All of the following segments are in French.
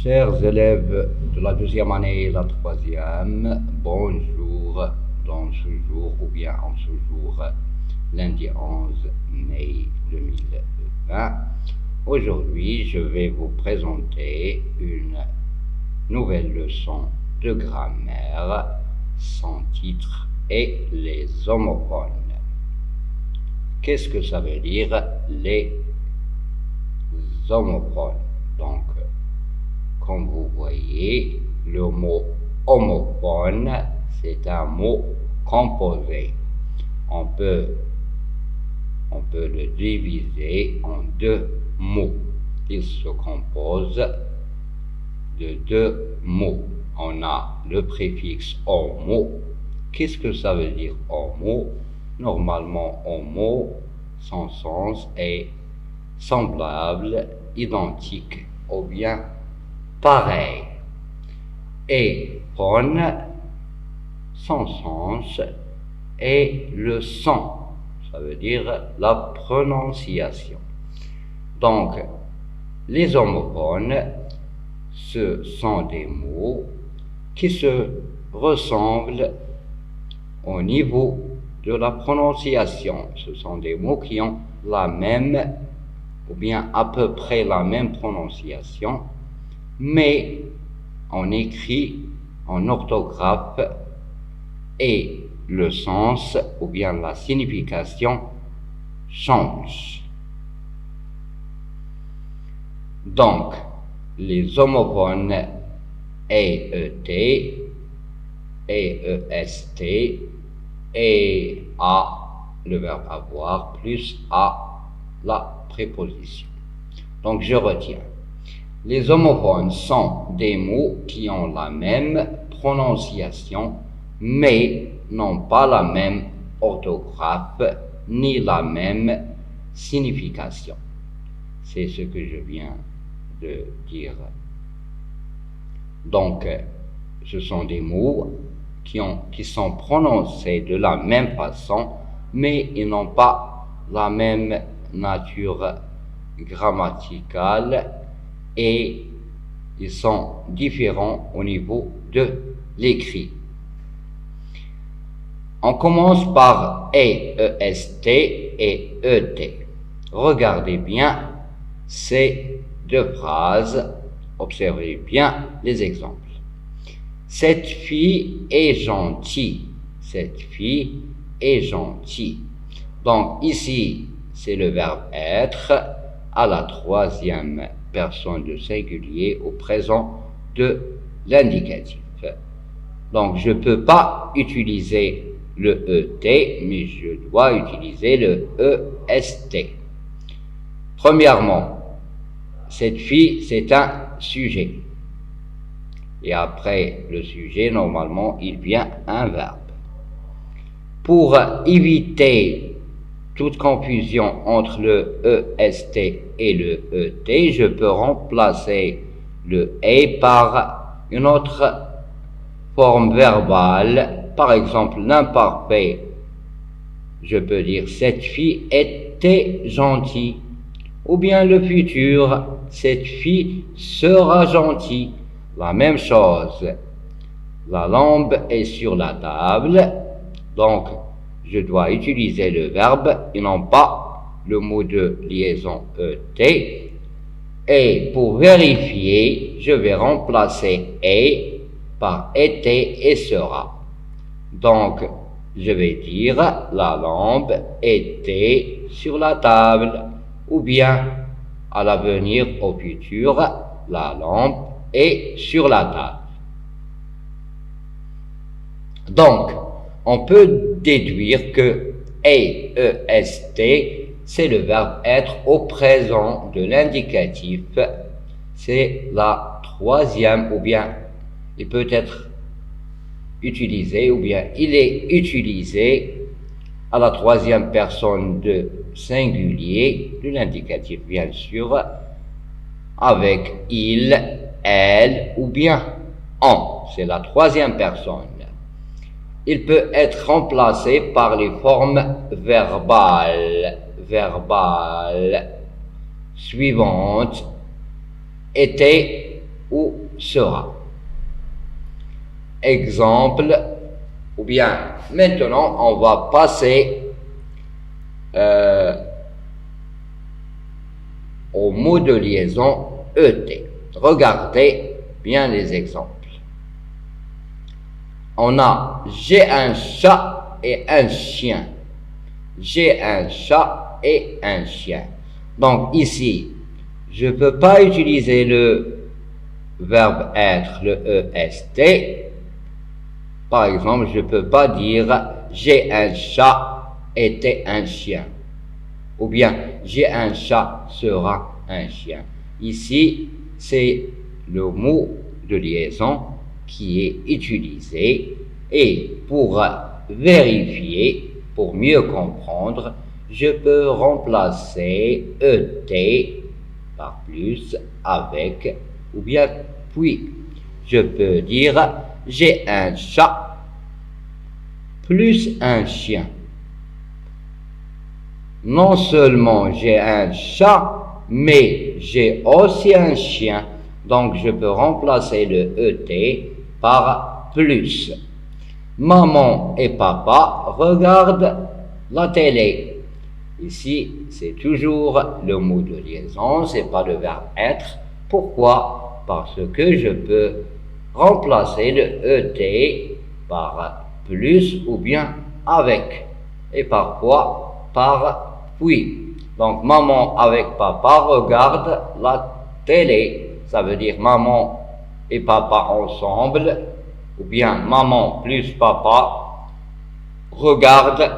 Chers élèves de la deuxième année et la troisième, bonjour dans ce jour ou bien en ce jour lundi 11 mai 2020. Aujourd'hui, je vais vous présenter une nouvelle leçon de grammaire sans titre et les homophones. Qu'est-ce que ça veut dire les homophones? Donc, comme vous voyez, le mot homophone, c'est un mot composé. On peut le diviser en deux mots. Il se compose de deux mots. On a le préfixe homo. Qu'est-ce que ça veut dire homo? Normalement, homo, son sens est semblable, identique ou bien pareil. Et phone, son sens est le son, ça veut dire la prononciation. Donc, les homophones, ce sont des mots qui se ressemblent au niveau de la prononciation. Ce sont des mots qui ont la même, ou bien à peu près la même prononciation, mais on écrit en orthographe et le sens ou bien la signification change. Donc, les homophones EET, EEST, EA, le verbe avoir, plus A, la préposition. Donc, je retiens. Les homophones sont des mots qui ont la même prononciation, mais n'ont pas la même orthographe, ni la même signification. C'est ce que je viens de dire. Donc, ce sont des mots qui sont prononcés de la même façon, mais ils n'ont pas la même nature grammaticale et ils sont différents au niveau de l'écrit. On commence par EEST et ET. Regardez bien ces deux phrases, observez bien les exemples. Cette fille est gentille. Cette fille est gentille. Donc ici, c'est le verbe être à la troisième personne de singulier au présent de l'indicatif. Donc je ne peux pas utiliser le ET, mais je dois utiliser le EST. Premièrement, cette fille, c'est un sujet. Et après le sujet, normalement, il vient un verbe. Pour éviter toute confusion entre le EST et le ET, je peux remplacer le E par une autre forme verbale, par exemple l'imparfait. Je peux dire cette fille était gentille, ou bien le futur, cette fille sera gentille. La même chose, la lampe est sur la table, donc je dois utiliser le verbe et non pas le mot de liaison ET. Et pour vérifier, je vais remplacer est par était et sera. Donc, je vais dire la lampe était sur la table, ou bien à l'avenir, au futur, la lampe est sur la table. Donc, on peut déduire que EEST, c'est le verbe être au présent de l'indicatif. C'est la troisième, ou bien il peut être utilisé, ou bien il est utilisé à la troisième personne de singulier de l'indicatif, bien sûr, avec il, elle, ou bien on. C'est la troisième personne. Il peut être remplacé par les formes verbales suivantes, était ou sera. Exemple, ou bien maintenant on va passer au mot de liaison ET. Regardez bien les exemples. On a j'ai un chat et un chien. J'ai un chat et un chien. Donc ici, je ne peux pas utiliser le verbe être, le EST. Par exemple, je ne peux pas dire j'ai un chat était un chien. Ou bien j'ai un chat sera un chien. Ici, c'est le mot de liaison qui est utilisé, et pour vérifier, pour mieux comprendre, je peux remplacer ET par plus, avec, ou bien puis. Je peux dire j'ai un chat plus un chien. Non seulement j'ai un chat, mais j'ai aussi un chien. Donc je peux remplacer le ET par plus. Maman et papa regardent la télé. Ici, c'est toujours le mot de liaison, c'est pas le verbe être. Pourquoi? Parce que je peux remplacer le ET par plus ou bien avec. Et par quoi? Par puis. Donc, maman avec papa regardent la télé. Ça veut dire maman et papa ensemble, ou bien maman plus papa regardent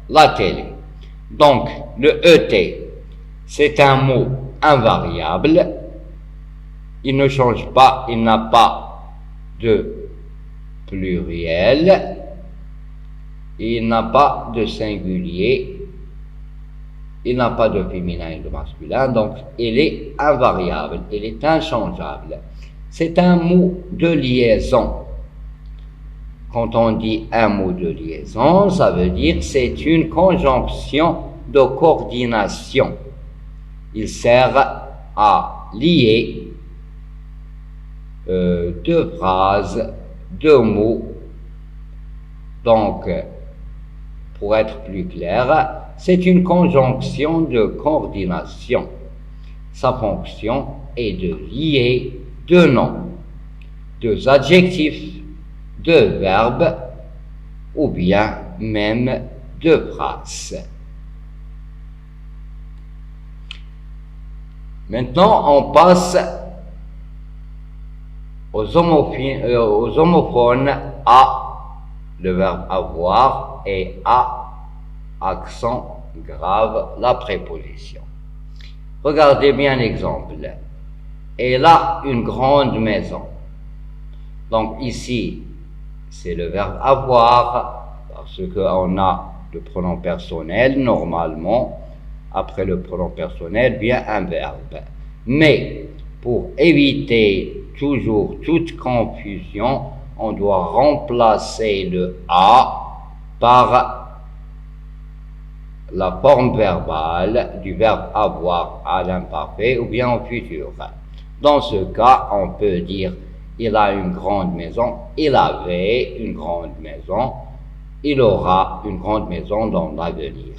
la télé. Donc, le ET, c'est un mot invariable. Il ne change pas, il n'a pas de pluriel, il n'a pas de singulier, il n'a pas de féminin et de masculin, donc il est invariable, il est inchangeable. C'est un mot de liaison. Quand on dit un mot de liaison, ça veut dire que c'est une conjonction de coordination. Il sert à lier deux phrases, deux mots. Donc, pour être plus clair, c'est une conjonction de coordination. Sa fonction est de lier deux noms, deux adjectifs, deux verbes, ou bien même deux phrases. Maintenant, on passe aux homophones A, le verbe avoir, et A, accent grave, la préposition. Regardez bien l'exemple. Elle a une grande maison. Donc ici, c'est le verbe avoir, parce qu'on a le pronom personnel, normalement, après le pronom personnel vient un verbe. Mais, pour éviter toujours toute confusion, on doit remplacer le A par la forme verbale du verbe avoir à l'imparfait ou bien au futur. Dans ce cas, on peut dire il a une grande maison, il avait une grande maison, il aura une grande maison dans l'avenir.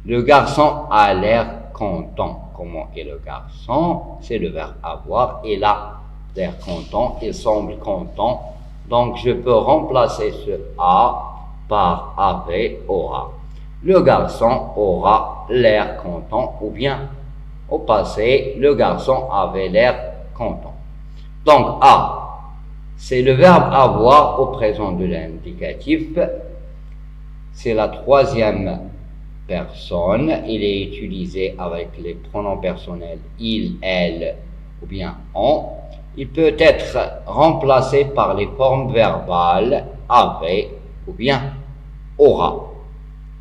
Le garçon a l'air content. Comment est le garçon? C'est le verbe avoir. Il a l'air content, il semble content. Donc je peux remplacer ce a par avait, aura. Le garçon aura l'air content, ou bien au passé, le garçon avait l'air content. Donc a, c'est le verbe avoir au présent de l'indicatif. C'est la troisième personne. Il est utilisé avec les pronoms personnels il, elle ou bien on. Il peut être remplacé par les formes verbales avait ou bien aura.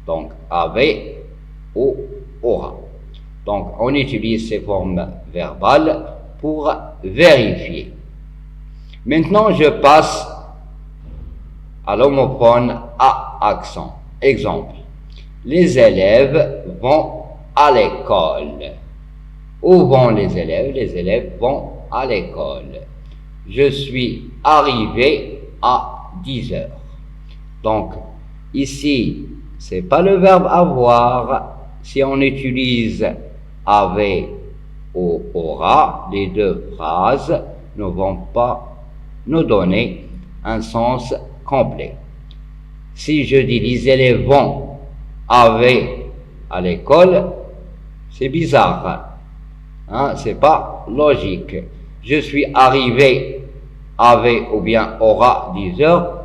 Donc avait ou aura. Donc on utilise ces formes verbales pour vérifier. Maintenant je passe à l'homophone à accent. Exemple. Les élèves vont à l'école. Où vont les élèves? Les élèves vont à l'école. Je suis arrivé à 10 heures. Donc, ici, c'est pas le verbe avoir. Si on utilise avait ou aura, les deux phrases ne vont pas nous donner un sens complet. Si je dis les élèves vont avaient à l'école, c'est bizarre, hein? C'est pas logique. Je suis arrivé avait ou bien aura 10 heures,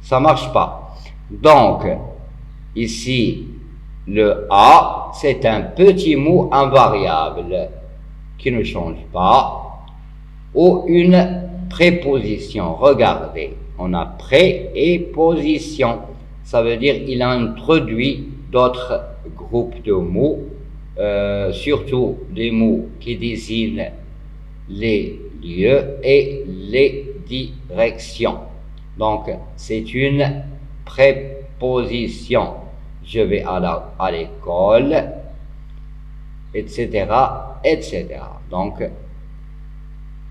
ça marche pas. Donc, ici, le a, c'est un petit mot invariable qui ne change pas, ou une préposition. Regardez, on a pré et position. Ça veut dire il a introduit d'autres groupes de mots, surtout des mots qui désignent les lieux et les directions. Donc, c'est une préposition. Je vais à l'école, etc., etc. Donc,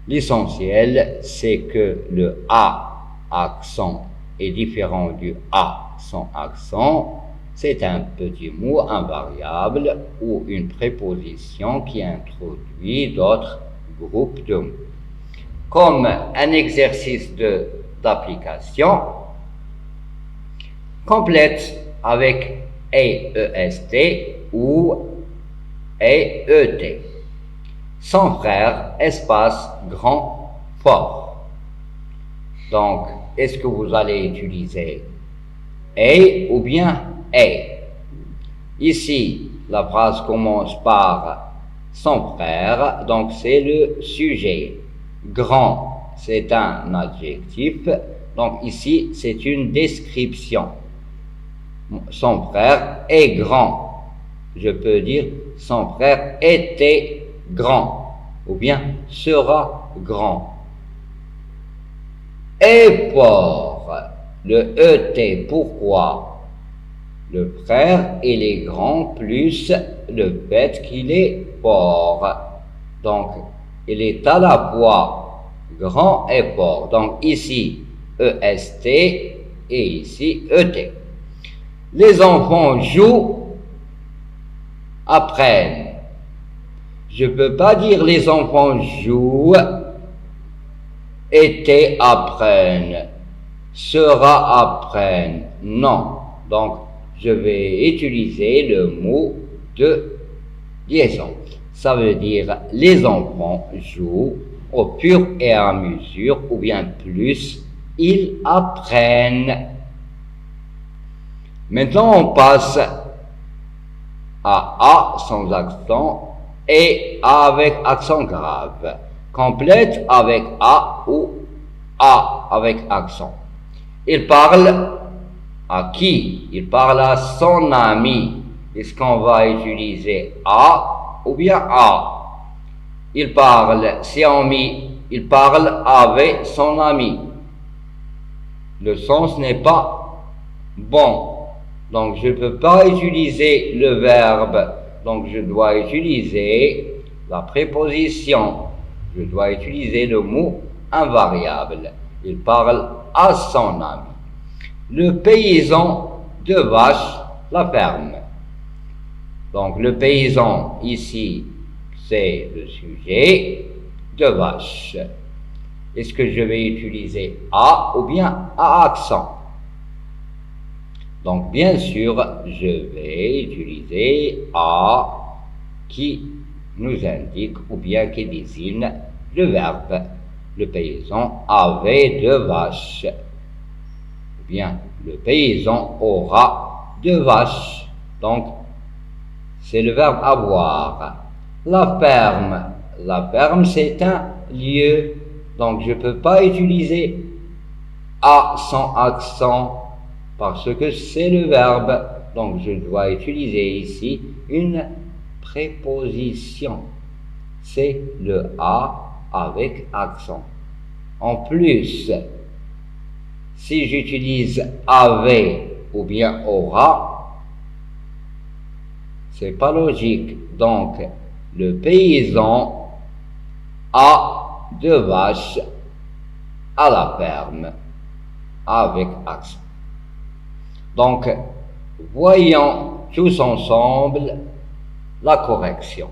l'essentiel, c'est que le A accent est différent du A sans accent. C'est un petit mot invariable ou une préposition qui introduit d'autres groupes de mots. Comme un exercice d'application, complète avec EST ou EET. Son frère, espace, grand, fort. Donc, est-ce que vous allez utiliser ou bien Ici, la phrase commence par son frère, donc c'est le sujet. Grand, c'est un adjectif, donc ici, c'est une description. Son frère est grand. Je peux dire son frère était grand ou bien sera grand. Et fort, le ET, pourquoi? Le frère, il est grand plus le fait qu'il est fort. Donc, il est à la fois grand et fort. Donc, ici, EST et ici, ET. Les enfants jouent, apprennent. Je ne peux pas dire les enfants jouent, étaient, apprennent, sera, apprennent. Non. Donc, je vais utiliser le mot de liaison. Ça veut dire les enfants jouent au fur et à mesure, ou bien plus, ils apprennent. Maintenant, on passe à A sans accent et A avec accent grave. Complète avec A ou A avec accent. Il parle à qui? Il parle à son ami. Est-ce qu'on va utiliser A ou bien A? Il parle, si on met, il parle avec son ami. Le sens n'est pas bon. Donc, je ne peux pas utiliser le verbe. Donc, je dois utiliser la préposition. Je dois utiliser le mot invariable. Il parle à son ami. Le paysan de vaches la ferme. Donc, le paysan, ici, c'est le sujet de vache. Est-ce que je vais utiliser A ou bien A accent? Donc, bien sûr, je vais utiliser A qui nous indique ou bien qui désigne le verbe. Le paysan avait deux vaches. Ou bien, le paysan aura deux vaches. Donc, c'est le verbe avoir. La ferme, c'est un lieu. Donc, je ne peux pas utiliser A sans accent parce que c'est le verbe. Donc, je dois utiliser ici une préposition. C'est le A avec accent. En plus, si j'utilise avait ou bien aura, c'est pas logique. Donc, le paysan a deux vaches à la ferme avec accent. Donc, voyons tous ensemble la correction.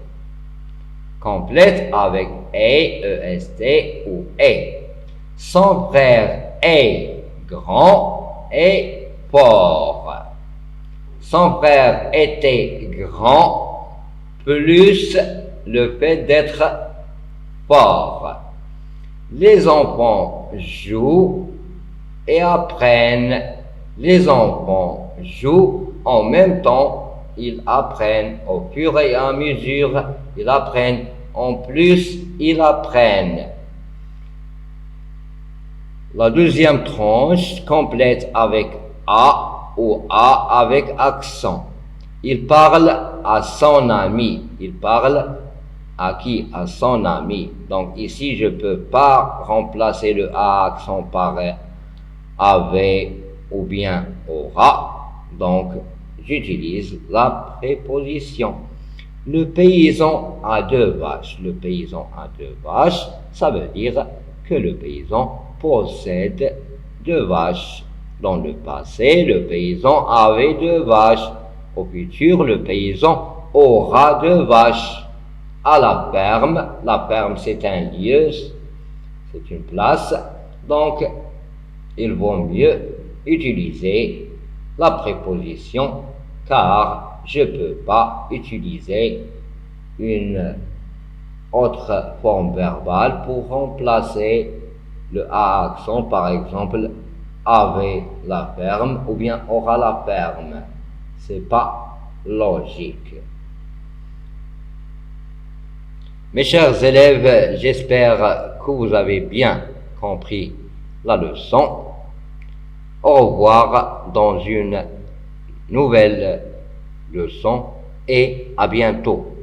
Complète avec EST ou est. Son frère est grand et fort. Son frère était grand plus le fait d'être fort. Les enfants jouent et apprennent. Les enfants jouent en même temps, ils apprennent au fur et à mesure, ils apprennent en plus, ils apprennent. La deuxième tranche complète avec A ou A avec accent. Il parle à son ami. Il parle à qui? À son ami. Donc ici, je ne peux pas remplacer le A accent par avait ou bien aura. Donc, j'utilise la préposition. Le paysan a 2 vaches. Le paysan a 2 vaches, ça veut dire que le paysan possède 2 vaches. Dans le passé, le paysan avait 2 vaches. Au futur, le paysan aura 2 vaches. À la ferme c'est un lieu, c'est une place. Donc, il vaut mieux utiliser la préposition car je ne peux pas utiliser une autre forme verbale pour remplacer le A accent, par exemple, avait la ferme ou bien aura la ferme. C'est pas logique. Mes chers élèves, j'espère que vous avez bien compris la leçon. Au revoir dans une nouvelle leçon et à bientôt.